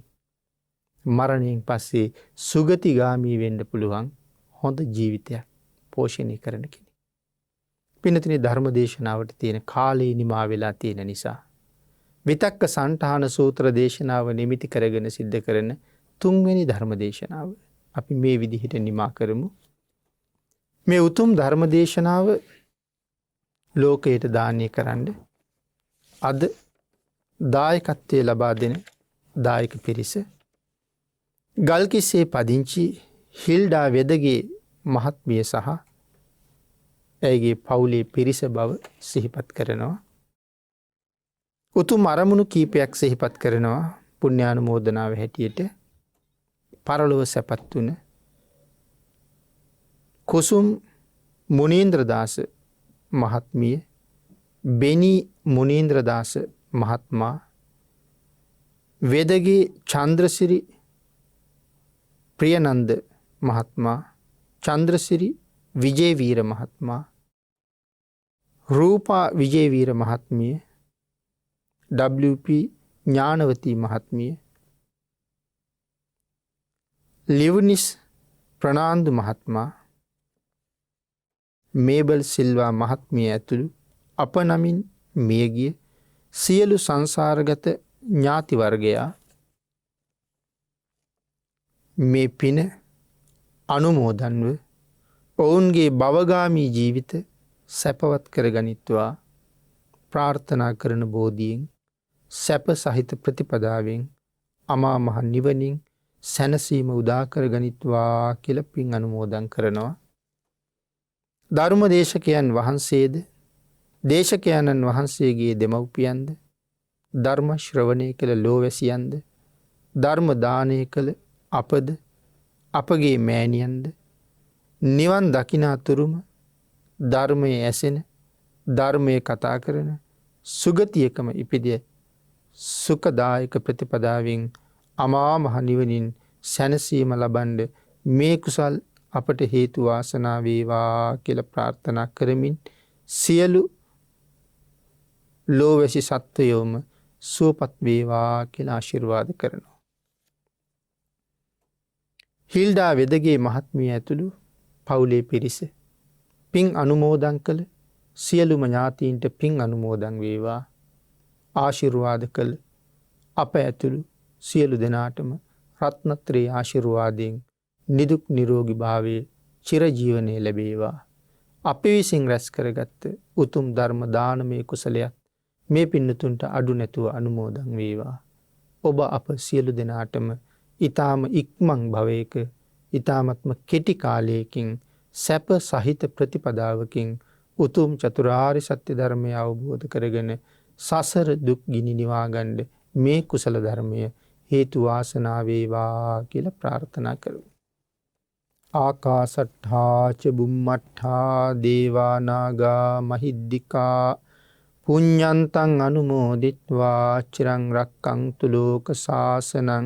මරණයෙන් පස්සේ සුගතිගාමී වෙන්න පුළුවන් හොඳ ජීවිතයක් පෝෂණය කරන කෙනෙක්. පින්නතුනි ධර්ම දේශනාවට තියෙන කාලේ නිමා වෙලා තියෙන නිසා විතක්ක සන්ඨාන සූත්‍ර දේශනාව නිමිති කරගෙන සිද්ධ කරන 3 වෙනි ධර්ම දේශනාව අපි මේ විදිහට නිමා කරමු. මේ උතුම් ධර්ම දේශනාව ලෝකයට දානය කරන්න අද දායකත්වයේ ලබා දෙන දායක පිරිස ගල්කිස්සේ පදිංචි හිල්ඩා වෙදගේ මහත්මිය සහ ඇයගේ පවුලේ පිරිස බව සිහිපත් කරනවා. උතුම් අරමුණු කීපයක් සිහිපත් කරනවා. පුණ්‍යානුමෝදනාව හැටියට පරලොව සැපත් වුණ කුසුම් මුනීන්ද්‍රදාස මහත්මිය, බෙනි මුනීන්ද්‍රදාස මහත්මා, වෙදගේ චන්ද්‍රසිරි ප්‍රියනන්ද මහත්මා, චන්ද්‍රසිරි විජේවීර මහත්මා, රූපා විජේවීර මහත්මිය, WP ඥානවතී මහත්මිය, ලිව්නිස් ප්‍රනාන්දු මහත්මා, මේබල් සිල්වා මහත්මිය ඇතුළු අප නමින් මියගිය සියලු සංසාරගත ඥාති වර්ගයා මේ පින අනුමෝදන්ව ඔවුන්ගේ භවගාමී ජීවිත සැපවත් කරගනිත්වා ප්‍රාර්ථනා කරන බෝධියෙන් සැප සහිත ප්‍රතිපදාවෙන් අමා මහ නිවනින් සැනසීම උදා කරගනිත්වා කියලා පින් අනුමෝදන් කරනවා. ධර්ම දේශකයන් වහන්සේද දේශකයන්න් වහන්සේගේ දෙමව්පියන්ද ධර්ම ශ්‍රවණය කළ ලෝවැසියන්ද ධර්ම දානය කළ අපද අපගේ මෑණියන්ද නිවන් දකිනාතුරුම ධර්මයේ ඇසෙන ධර්මයේ කතා කරන සුගතියකම ඉපිදිය සුඛදායක ප්‍රතිපදාවෙන් අමා මහ නිවනින් සැනසීම ලබන්න මේ කුසල් අපට හේතු වාසනා වේවා කියලා ප්‍රාර්ථනා කරමින් සියලු ලෝවැසි සත්වයෝම සුවපත් වේවා කියලා ආශිර්වාද කරනවා. හිල්ඩා වෙදගේ මහත්මිය ඇතුළු පවුලේ පිරිස පින් අනුමෝදන් කළ සියලුම ඥාතීන්ට පින් අනුමෝදන් වේවා. ආශිර්වාද කළ අප ඇතුළු සියලු දෙනාටම රත්නත්‍රේ ආශිර්වාදයෙන් නිදුක් නිරෝගී භාවයේ චිරජීවනයේ ලැබේවා. අපි විසින් රැස් කරගත්ත උතුම් ධර්ම දානමය කුසලයක් මේ පින්නතුන්ට අඩු නැතුව අනුමෝදන් වේවා. ඔබ අප සියලු දෙනාටම ඊ타ම ඉක්මන් භවයක ඊ타මත්ම කෙටි කාලයකින් සැප සහිත ප්‍රතිපදාවකින් උතුම් චතුරාර්ය සත්‍ය ධර්මය අවබෝධ කරගෙන සසර දුක් ගිනි නිවා ගන්න මේ කුසල ධර්මය හේතු වාසනා වේවා කියලා ප්‍රාර්ථනා කරමු. ආකාසට්ඨා ච බුම්මට්ඨා දේවා නාග මහිද්దికා පුඤ්ඤන්තං අනුමෝදිත්වා චිරං රක්ඛන්තු ලෝක සාසනං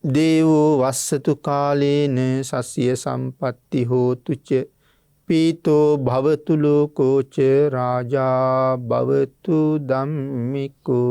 දේවෝ වස්සතු කාලේන සස්ය සම්පatti හෝතු ච පීතෝ භවතු ලෝකෝ ච රාජා භවතු ධම්මිකෝ.